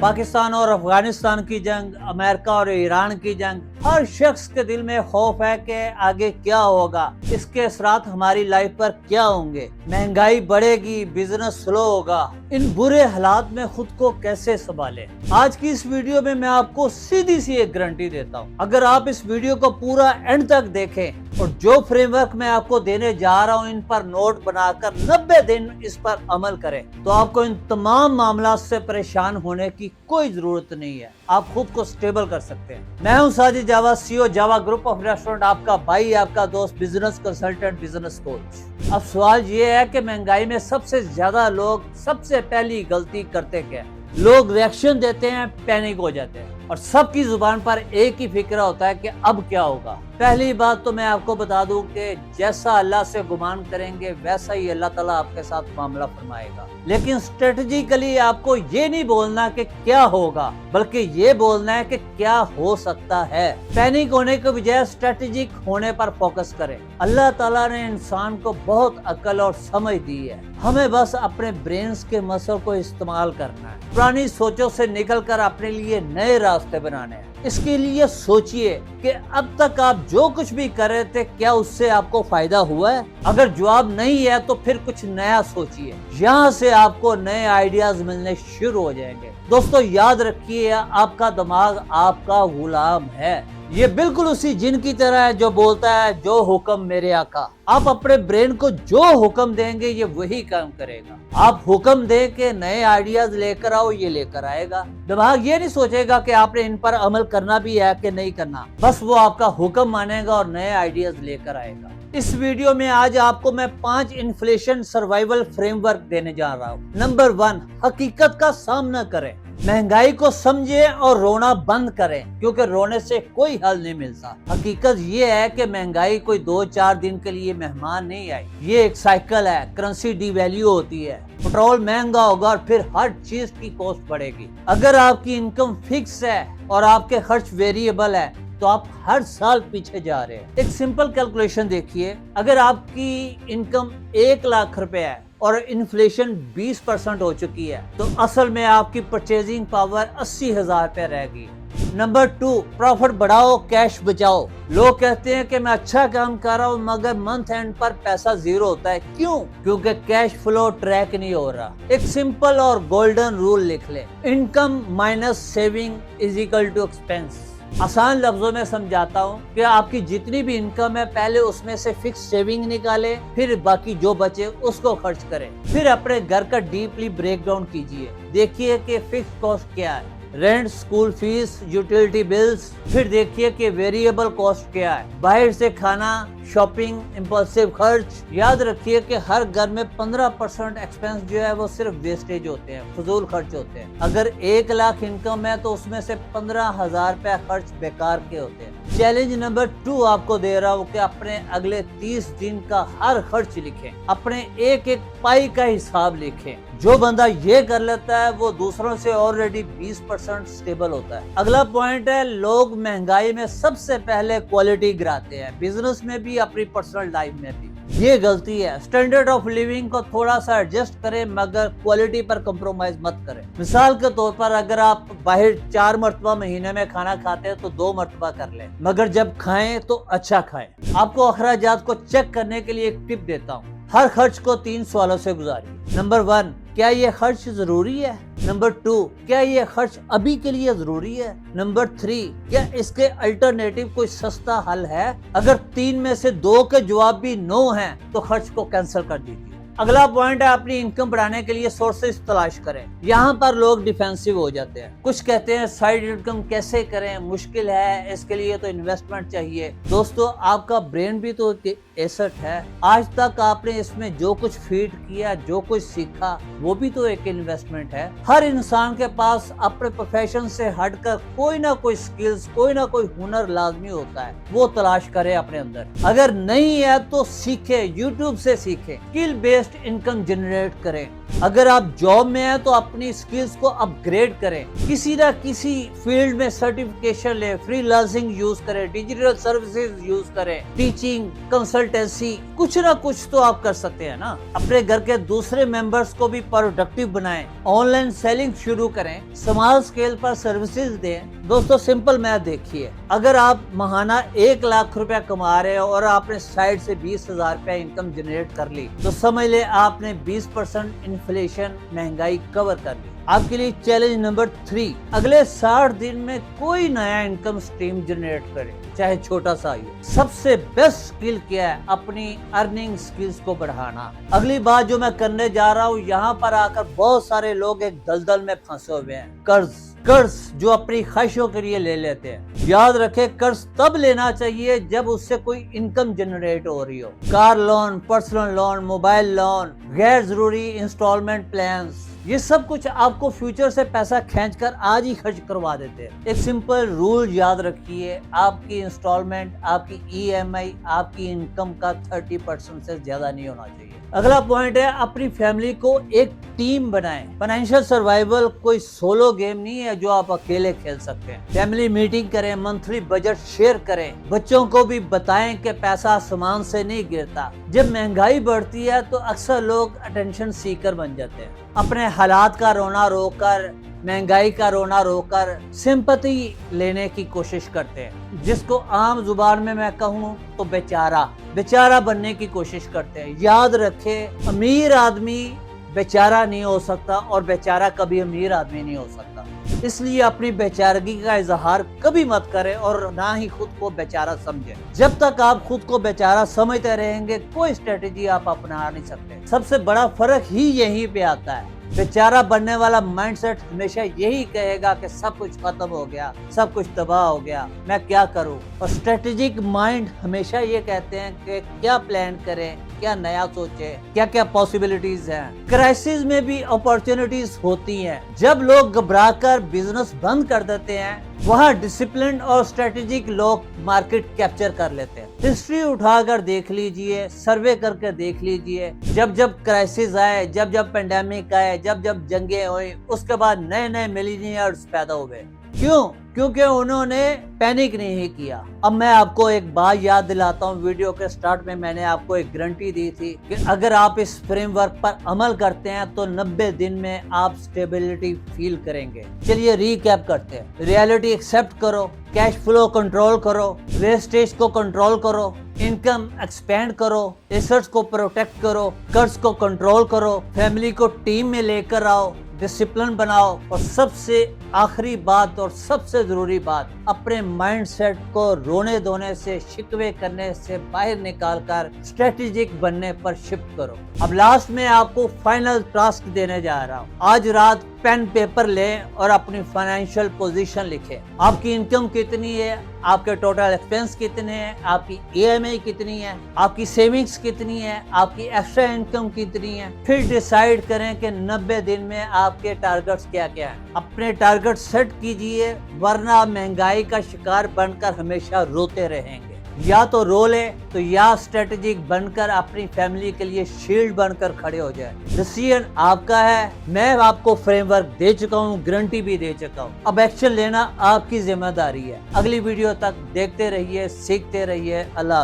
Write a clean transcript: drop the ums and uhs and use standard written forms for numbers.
पाकिस्तान और अफगानिस्तान की जंग, अमेरिका और ईरान की जंग, हर शख्स के दिल में खौफ है कि आगे क्या होगा, इसके असरात हमारी लाइफ पर क्या होंगे, महंगाई बढ़ेगी, बिजनेस स्लो होगा। इन बुरे हालात में खुद को कैसे संभालें? आज की इस वीडियो में मैं आपको सीधी सी एक गारंटी देता हूँ। अगर आप इस वीडियो को पूरा एंड तक देखें और जो फ्रेमवर्क मैं आपको देने जा रहा हूँ इन पर नोट बनाकर 90 दिन इस पर अमल करें, तो आपको इन तमाम मामलों से परेशान होने की कोई जरूरत नहीं है। आप खुद को स्टेबल कर सकते हैं। मैं हूं साजिद जावा, CEO Java group of restaurant, आपका भाई, आपका दोस्त, बिजनेस कंसल्टेंट, बिजनेस कोच। अब सवाल ये है कि महंगाई में सबसे ज्यादा लोग सबसे पहली गलती करते क्या है? लोग रिएक्शन देते हैं, पैनिक हो जाते हैं और सबकी जुबान पर एक ही फिक्र होता है कि अब क्या होगा। पहली बात तो मैं आपको बता दूं कि जैसा अल्लाह से गुमान करेंगे वैसा ही अल्लाह ताला आपके साथ मामला फरमाएगा। लेकिन स्ट्रेटेजिकली आपको ये नहीं बोलना कि क्या होगा, बल्कि ये बोलना है कि क्या हो सकता है। पैनिक होने के बजाय स्ट्रेटेजिक होने पर फोकस करें। अल्लाह ताला ने इंसान को बहुत अकल और समझ दी है, हमें बस अपने ब्रेन्स के मसल को इस्तेमाल करना है। पुरानी सोचों से निकलकर अपने लिए नए रास्ते बनाने हैं। इसके लिए सोचिए कि अब तक आप जो कुछ भी कर रहे थे क्या उससे आपको फायदा हुआ है? अगर जवाब नहीं है तो फिर कुछ नया सोचिए, यहाँ से आपको नए आइडियाज मिलने शुरू हो जाएंगे। दोस्तों याद रखिए, आपका दिमाग आपका गुलाम है। ये बिल्कुल उसी जिन की तरह है जो बोलता है जो हुक्म मेरे आका। आप अपने ब्रेन को जो हुक्म देंगे ये वही काम करेगा। आप हुक्म दे के नए आइडियाज लेकर आओ, ये लेकर आएगा। दिमाग ये नहीं सोचेगा कि आपने इन पर अमल करना भी है कि नहीं करना, बस वो आपका हुक्म मानेगा और नए आइडियाज लेकर आएगा। इस वीडियो में आज आपको मैं 5 इन्फ्लेशन सर्वाइवल फ्रेमवर्क देने जा रहा हूँ। नंबर 1, हकीकत का सामना करें। महंगाई को समझे और रोना बंद करें, क्योंकि रोने से कोई हल नहीं मिलता। हकीकत ये है कि महंगाई कोई 2-4 दिन के लिए मेहमान नहीं आई, ये एक साइकिल है। करेंसी डिवैल्यू होती है, पेट्रोल महंगा होगा और फिर हर चीज की कॉस्ट बढ़ेगी। अगर आपकी इनकम फिक्स है और आपके खर्च वेरिएबल है तो आप हर साल पीछे जा रहे हैं। एक सिंपल कैलकुलेशन देखिए, अगर आपकी इनकम 1 लाख रुपए है और इन्फ्लेशन 20% हो चुकी है तो असल में आपकी परचेजिंग पावर 80,000 रुपए रहेगी। नंबर 2, प्रॉफिट बढ़ाओ, कैश बचाओ। लोग कहते हैं कि मैं अच्छा काम कर रहा हूँ मगर मंथ एंड पर पैसा जीरो होता है। क्यों? क्योंकि कैश फ्लो ट्रैक नहीं हो रहा। एक सिंपल और गोल्डन रूल लिख ले, income minus saving is equal to expense. आसान लफ्जों में समझाता हूँ कि आपकी जितनी भी इनकम है पहले उसमें से फिक्स सेविंग निकाले, फिर बाकी जो बचे उसको खर्च करें। फिर अपने घर का डीपली ब्रेक डाउन कीजिए, देखिए कि फिक्स कॉस्ट क्या है, rent, school fees, utility bills. फिर देखिए कि वेरिएबल कॉस्ट क्या है, बाहर से खाना, शॉपिंग, इम्पल्सिव खर्च। याद रखिए कि हर घर में 15% एक्सपेंस जो है वो सिर्फ वेस्टेज होते हैं, फजूल खर्च होते हैं। अगर 1 लाख इनकम है तो उसमें से 15,000 रुपए खर्च बेकार के होते हैं। चैलेंज नंबर 2 आपको दे रहा हूँ कि अपने अगले 30 दिन का हर खर्च लिखें, अपने एक एक पाई का हिसाब लिखें। जो बंदा ये कर लेता है वो दूसरों से ऑलरेडी 20% स्टेबल होता है। अगला पॉइंट है, लोग महंगाई में सबसे पहले क्वालिटी गिराते हैं, बिजनेस में भी, अपनी पर्सनल लाइफ में भी। ये गलती है। स्टैंडर्ड ऑफ लिविंग को थोड़ा सा एडजस्ट करें मगर क्वालिटी पर कंप्रोमाइज मत करें। मिसाल के तौर पर अगर आप बाहर 4 मरतबा महीने में खाना खाते हैं तो 2 मरतबा कर लें, मगर जब खाएं तो अच्छा खाएं। आपको अखराजात को चेक करने के लिए एक टिप देता हूँ, हर खर्च को 3 सवालों से गुजारिए। नंबर 1, क्या ये खर्च जरूरी है? नंबर 2, क्या ये खर्च अभी के लिए जरूरी है? नंबर 3, क्या इसके अल्टरनेटिव कोई सस्ता हल है? अगर 3 में से 2 के जवाब भी नो हैं तो खर्च को कैंसिल कर दीजिए। अगला पॉइंट है, अपनी इनकम बढ़ाने के लिए सोर्सेज तलाश करें। यहाँ पर लोग डिफेंसिव हो जाते हैं। कुछ कहते हैं साइड इनकम कैसे करें, मुश्किल है, इसके लिए तो इन्वेस्टमेंट चाहिए। दोस्तों आपका ब्रेन भी तो एक एसेट है। आज तक आपने इसमें जो कुछ फीड किया, जो कुछ सीखा, वो भी तो एक इन्वेस्टमेंट है। हर इंसान के पास अपने प्रोफेशन से हटकर कोई ना कोई स्किल्स, कोई ना कोई हुनर लाजमी होता है, वो तलाश करें अपने अंदर। अगर नहीं है तो सीखे, यूट्यूब से सीखे, स्किल बेस्ड इनकम जनरेट करें। اگر آپ جاب میں ہیں تو اپنی سکلز کو اپ گریڈ کریں، کسی نہ کسی فیلڈ میں سرٹیفکیشن لیں، فری لانسنگ یوز کریں، ڈیجیٹل سروسز یوز کریں، ٹیچنگ، کنسلٹنسی، کچھ نہ کچھ تو آپ کر سکتے ہیں نا۔ اپنے گھر کے دوسرے ممبرز کو بھی پروڈکٹیو بنائیں، آن لائن سیلنگ شروع کریں، اسمال اسکیل پر سروسز دیں۔ دوستو سمپل میتھ دیکھیے، اگر آپ ماہانہ 1 لاکھ روپے کما رہے ہو اور آپ نے سائڈ سے 20,000 روپے انکم جنریٹ کر لی تو سمجھ لے آپ نے 20% انفلیشن مہنگائی کور کر لی۔ آپ کے لیے چیلنج نمبر 3، اگلے 60 دن میں کوئی نیا انکم سٹریم جنریٹ کرے، چاہے چھوٹا سا ہی۔ سب سے بیسٹ سکل کیا ہے؟ اپنی ارننگ سکلز کو بڑھانا۔ اگلی بات جو میں کرنے جا رہا ہوں، یہاں پر آ کر بہت سارے لوگ ایک دلدل میں پھنسے ہوئے ہیں، قرض جو اپنی خواہشوں کے لیے لے لیتے ہیں۔ یاد رکھے قرض تب لینا چاہیے جب اس سے کوئی انکم جنریٹ ہو رہی ہو۔ Car loan, personal loan, mobile loan, غیر ضروری انسٹالمنٹ پلانز، یہ سب کچھ آپ کو فیوچر سے پیسہ کھینچ کر آج ہی خرچ کروا دیتے ہیں۔ ایک سمپل رول یاد رکھیے، آپ کی انسٹالمنٹ، آپ کی ای ایم آئی آپ کی انکم کا 30% سے زیادہ نہیں ہونا چاہیے۔ اگلا پوائنٹ ہے اپنی فیملی کو ایک ٹیم بنائیں۔ فائنینشیل سروائیول کوئی سولو گیم نہیں ہے جو آپ اکیلے کھیل سکتے ہیں۔ فیملی میٹنگ کریں، منتھلی بجٹ شیئر کریں، بچوں کو بھی بتائیں کہ پیسہ آسمان سے نہیں گرتا۔ جب مہنگائی بڑھتی ہے تو اکثر لوگ اٹینشن سیکر بن جاتے ہیں، اپنے حالات کا رونا رو کر، مہنگائی کا رونا رو کر سمپتی لینے کی کوشش کرتے ہیں، جس کو عام زبان میں کہوں تو بیچارہ بننے کی کوشش کرتے ہیں۔ یاد رکھے، امیر آدمی بیچارہ نہیں ہو سکتا اور بیچارہ کبھی امیر آدمی نہیں ہو سکتا۔ اس لیے اپنی بیچارگی کا اظہار کبھی مت کریں اور نہ ہی خود کو بیچارہ سمجھیں۔ جب تک آپ خود کو بیچارہ سمجھتے رہیں گے کوئی اسٹریٹجی آپ اپنا نہیں سکتے۔ سب سے بڑا فرق ہی یہیں پہ آتا ہے۔ بیچارہ بننے والا مائنڈ سیٹ ہمیشہ یہی کہے گا کہ سب کچھ ختم ہو گیا، سب کچھ تباہ ہو گیا، میں کیا کروں؟ اور اسٹریٹجک مائنڈ ہمیشہ یہ کہتے ہیں کہ کیا پلان کریں، کیا نیا سوچیں، کیا پاسبلٹیز ہیں۔ کرائسس میں بھی اپارچونٹیز ہوتی ہیں۔ جب لوگ گھبرا کر بزنس بند کر دیتے ہیں، وہاں ڈسپلن اور اسٹریٹجک لوگ مارکیٹ کیپچر کر لیتے ہیں۔ ہسٹری اٹھا کر دیکھ لیجئے، سروے کر کے دیکھ لیجئے، جب کرائسس آئے، جب پینڈیمک آئے، جب جنگیں ہوئی، اس کے بعد نئے ملینئرز پیدا ہوئے۔ کیونکہ انہوں نے پینک نہیں کیا۔ اب میں آپ کو ایک بات یاد دلاتا ہوں، ویڈیو کے سٹارٹ میں نے آپ کو ایک گارنٹی دی تھی کہ اگر آپ اس فریم ورک پر عمل کرتے ہیں تو 90 دن میں آپ سٹیبلٹی فیل کریں گے۔ چلیے ریکیپ کرتے ہیں۔ ریالٹی ایکسپٹ کرو، کیش فلو کنٹرول کرو، ویسٹیج کو کنٹرول کرو، انکم ایکسپینڈ کرو، ایسٹس کو پروٹیکٹ کرو، قرض کو کنٹرول کرو، فیملی کو ٹیم میں لے کر آؤ، ڈسپلن بناؤ، اور سب سے آخری بات اور سب سے ضروری بات، اپنے مائنڈ سیٹ کو رونے دھونے سے، شکوے کرنے سے باہر نکال کر اسٹریٹجک بننے پر شفٹ کرو۔ اب لاسٹ میں آپ کو فائنل ٹاسک دینے جا رہا ہوں۔ آج رات پین پیپر لیں اور اپنی فائنینشیل پوزیشن لکھیں۔ آپ کی انکم کتنی ہے، آپ کے ٹوٹل ایکسپینس کتنے ہیں، آپ کی ای ایم آئی کتنی ہے، آپ کی سیونگز کتنی ہے، آپ کی ایکسٹرا انکم کتنی ہے۔ پھر ڈیسائیڈ کریں کہ 90 دن میں آپ کے ٹارگٹس کیا ہیں۔ اپنے ٹارگٹ سیٹ کیجئے، ورنہ آپ مہنگائی کا شکار بن کر ہمیشہ روتے رہیں گے۔ یا تو رو لے تو یا اسٹریٹجک بن کر اپنی فیملی کے لیے شیلڈ بن کر کھڑے ہو جائے۔ ڈیسیژن آپ کا ہے، میں آپ کو فریم ورک دے چکا ہوں، گارنٹی بھی دے چکا ہوں، اب ایکشن لینا آپ کی ذمہ داری ہے۔ اگلی ویڈیو تک دیکھتے رہیے، سیکھتے رہیے۔ اللہ حافظ۔